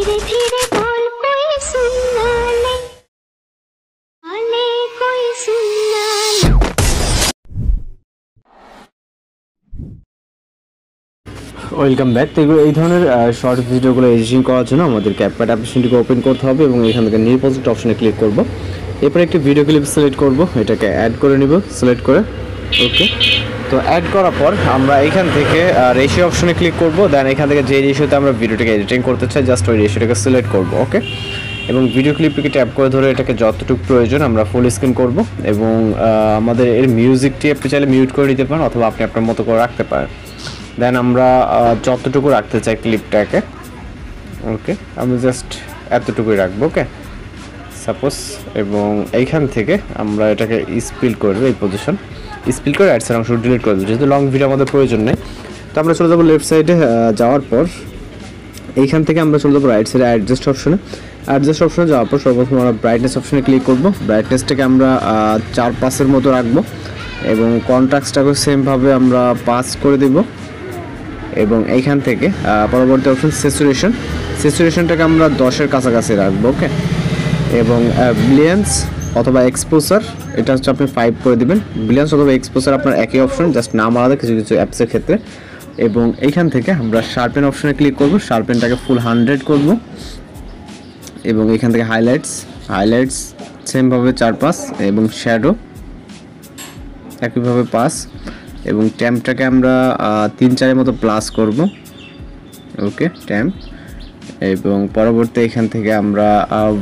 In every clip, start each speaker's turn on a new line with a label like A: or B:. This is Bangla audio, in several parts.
A: धीरे धीरे बोल कोई सुनना ले, आले कोई सुनना ले।
B: Welcome back. তো এই ধরনের শর্ট ভিডিওগুলো এডিটিং করার জন্য আমাদের ক্যাপকাট অ্যাপ্লিকেশনটিকে ওপেন করতে হবে এবং এখান থেকে নিউ প্রজেক্ট অপশনে ক্লিক করব। এরপর একটি ভিডিও ক্লিপ সিলেক্ট করব, এটাকে অ্যাড করে নিব সিলেক্ট করে। ওকে, তো অ্যাড করার পর আমরা এখান থেকে রেশিও অপশনে ক্লিক করব। দেন এখান থেকে যে রেশিওতে আমরা ভিডিওটাকে এডিটিং করতে চাই জাস্ট ওই রেশিওটাকে সিলেক্ট করব। ওকে, এবং ভিডিও ক্লিপটিকে ট্যাপ করে ধরে এটাকে যতটুকু প্রয়োজন আমরা ফুল স্ক্রিন করব এবং আমাদের এর মিউজিকটি আপনি চাইলে মিউট করে নিতে পারেন অথবা আপনি আপনার মতো করে রাখতে পারেন। দেন আমরা যতটুকু রাখতে চাই ক্লিপটাকে, ওকে আমি জাস্ট এতটুকুই রাখবো। ওকে সাপোজ, এবং এইখান থেকে আমরা এটাকে স্পিল করবো, এই পজিশন স্পিল করে অ্যাডসের অংশ ডিলিট করে দেবো, যেহেতু লং ভিডিও আমাদের প্রয়োজন নেই। তো আমরা চলে যাবো লেফট সাইডে, যাওয়ার পর এইখান থেকে আমরা চলে যাবো রাইট সাইডে অ্যাডজাস্ট অপশনে। অ্যাডজাস্ট অপশনে যাওয়ার পর সর্বপ্রথম আমরা ব্রাইটনেস অপশনে ক্লিক করবো। ব্রাইটনেসটাকে আমরা 4-5-এর মতো রাখবো এবং কন্ট্রাস্টটাকে সেমভাবে আমরা 5 করে দেবো। এবং এইখান থেকে পরবর্তী অপশন স্যাচুরেশনটাকে আমরা 10-এর কাছাকাছি রাখবো। ওকে, এবং ব্লিয়ান্স অথবা এক্সপোজার এটা হচ্ছে আপনি 5 করে দিবেন। ব্লিয়ান্স অথবা এক্সপোজার আপনার একই অপশন, জাস্ট নাম আলাদা কিছু কিছু অ্যাপসের ক্ষেত্রে। এবং এইখান থেকে আমরা শার্পেন অপশনে ক্লিক করব, শার্পেনটাকে ফুল 100 করব। এবং এইখান থেকে হাইলাইটস সেমভাবে 4-5 এবং শ্যাডো একইভাবে 5 এবং ট্যাম্পটাকে আমরা 3-4-এর মতো প্লাস করব। ওকে ট্যাম্প, এবং পরবর্তী এখান থেকে আমরা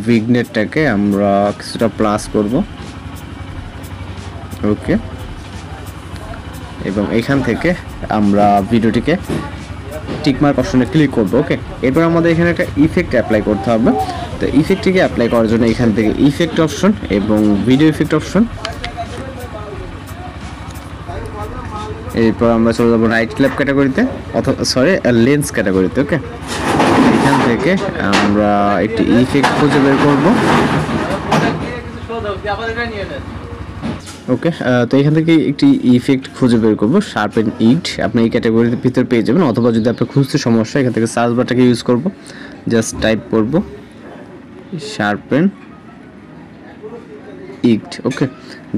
B: উইগনেটটাকে আমরা কিছুটা প্লাস করব। ওকে, এবং এখান থেকে আমরা ভিডিওটিকে টিকমার্ক অপশনে ক্লিক করব। ওকে, এরপর আমাদের এখানে একটা ইফেক্ট অ্যাপ্লাই করতে হবে। তো ইফেক্টটিকে অ্যাপ্লাই করার জন্য এখান থেকে ইফেক্ট অপশন এবং ভিডিও ইফেক্ট অপশন, এরপর আমরা চলে যাবো রাইট ক্লিপ ক্যাটাগরিতে অথবা লেন্স ক্যাটাগরিতে। ওকে, এখান থেকে আমরা একটি ইফেক্ট খুঁজে বের করব। ওকে, তো এখান থেকে একটি ইফেক্ট খুঁজে বের করব, শার্পেন ইট। আপনি এই ক্যাটাগরির ভিতরে পেয়ে যাবেন, অথবা যদি আপনি খুঁজতে সমস্যা এখান থেকে সার্চ বারটাকে ইউজ করব, জাস্ট টাইপ করব শার্পেন ইট। ওকে,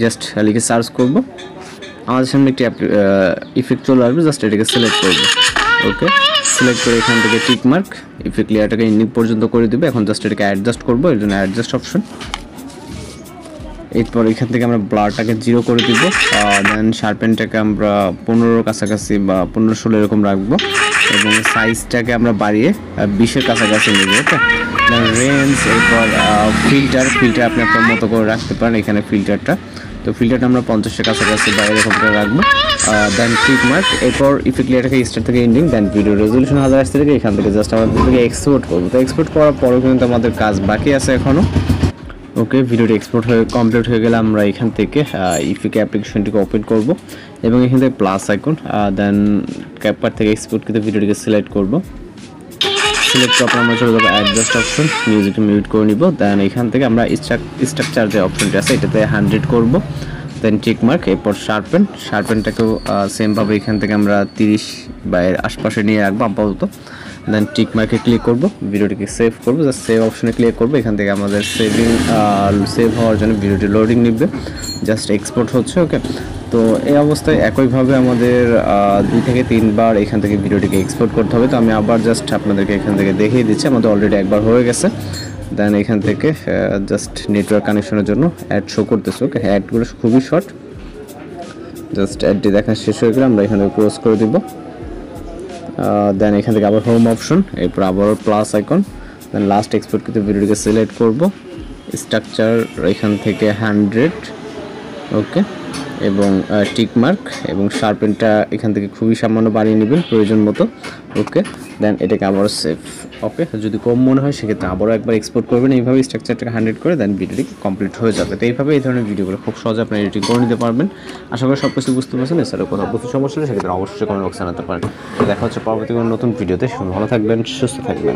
B: জাস্ট লিখে সার্চ করব, আমাদের সামনে একটি ইফেক্ট চলে আসবে, জাস্ট এটাকে সিলেক্ট করব। ওকে, সিলেক্ট করে এখান থেকে টিক মার্ক ইফেক্ট লেয়ারটাকে এন্ডিং পর্যন্ত করে দেবে। এখন জাস্ট এটাকে অ্যাডজাস্ট করবো, এর জন্য অ্যাডজাস্ট অপশন। এরপর এখান থেকে আমরা ব্লারটাকে 0 করে দিব। দেন শার্পেনটাকে আমরা 15-এর কাছাকাছি বা 15-16 এরকম রাখবো এবং সাইজটাকে আমরা বাড়িয়ে 20-এর কাছাকাছি নেব। ওকে, দেন রেঞ্জ, এরপর ফিল্টার আপনি আপনার মতো করে রাখতে পারেন। এখানে ফিল্টারটা, তো ফিল্টারটা আমরা 50-এর কাছাকাছি বা এরকম করে রাখবো। দেন টিক মার্ক, এরপর ইফেক্ট লেয়ারটাকে স্টার্ট থেকে এন্ডিং, দেন ভিডিও রেজলিউশন 1080 থেকে এখান থেকে জাস্ট আমাদের থেকে এক্সপোর্ট করবো। তো এক্সপোর্ট করার পরেও কিন্তু আমাদের কাজ বাকি আছে এখনও। ওকে, ভিডিওটি এক্সপোর্ট হয়ে কমপ্লিট হয়ে গেলে আমরা এখান থেকে ইফেক্ট অ্যাপ্লিকেশনটিকে ওপেন করব এবং এখান থেকে প্লাস আইকন, দেন ক্যাপকাট থেকে এক্সপোর্ট করে ভিডিওটিকে সিলেক্ট করব। সিলেক্ট করার পর আমরা চলে যাবো অ্যাডজাস্ট অপশন, মিউজিকটা মিউট করে নিব। দেন এখান থেকে আমরা স্ট্রাকচার যে অপশনটি আছে এটাতে 100 করব। দেন টিক মার্ক, এরপর শার্পেনটাকেও সেমভাবে এখান থেকে আমরা 30 বা এর আশপাশে নিয়ে রাখবো আপাতত। দেন টিক মার্কে ক্লিক করব, ভিডিওটিকে সেভ করব, জাস্ট সেভ অপশনে ক্লিক করব। এখান থেকে আমাদের সেভ হওয়ার জন্য ভিডিওটি লোডিং নিবে, জাস্ট এক্সপোর্ট হচ্ছে। ওকে, তো এই অবস্থায় একইভাবে আমাদের 2 থেকে 3 বার এখান থেকে ভিডিওটিকে এক্সপোর্ট করতে হবে। তো আমি আবার জাস্ট আপনাদেরকে এখান থেকে দেখিয়ে দিচ্ছি, আমাদের অলরেডি একবার হয়ে গেছে। দেন এখান থেকে জাস্ট নেটওয়ার্ক কানেকশনের জন্য অ্যাড শো করতেছে। ওকে, অ্যাডগুলো খুবই শর্ট, জাস্ট অ্যাডটি দেখা শেষ হয়ে গেলে আমরা এখান থেকে ক্লোজ করে দিব। দেন এখান থেকে আবার হোম অপশন, এরপর আবার প্লাস আইকন, দেন লাস্ট এক্সপোর্ট করতে ভিডিওটিকে সিলেক্ট করব। স্ট্রাকচার এখান থেকে 100, ওকে, এবং টিক মার্ক এবং শার্পেনটা এখান থেকে খুবই সামান্য বাড়িয়ে নেবেন প্রয়োজন মতো। ওকে, দেন এটাকে আবারও সেভ। ওকে, যদি কম মনে হয় সেক্ষেত্রে আবারও একবার এক্সপোর্ট করবেন এইভাবে, স্ট্রাকচারটাকে 100 করে, দেন ভিডিওটি কমপ্লিট হয়ে যাবে। তো এইভাবে এই ধরনের ভিডিওগুলো খুব সহজে আপনি এডিটিং করে নিতে পারবেন। আশা করি সব কিছু বুঝতে পারছেন। এছাড়াও কোনো বুঝতে সমস্যা হলে সেক্ষেত্রে অবশ্যই কমেন্ট বক্সে জানাতে পারেন। দেখা হচ্ছে পরবর্তী কোনো নতুন ভিডিওতে। ভালো থাকবেন, সুস্থ থাকবেন।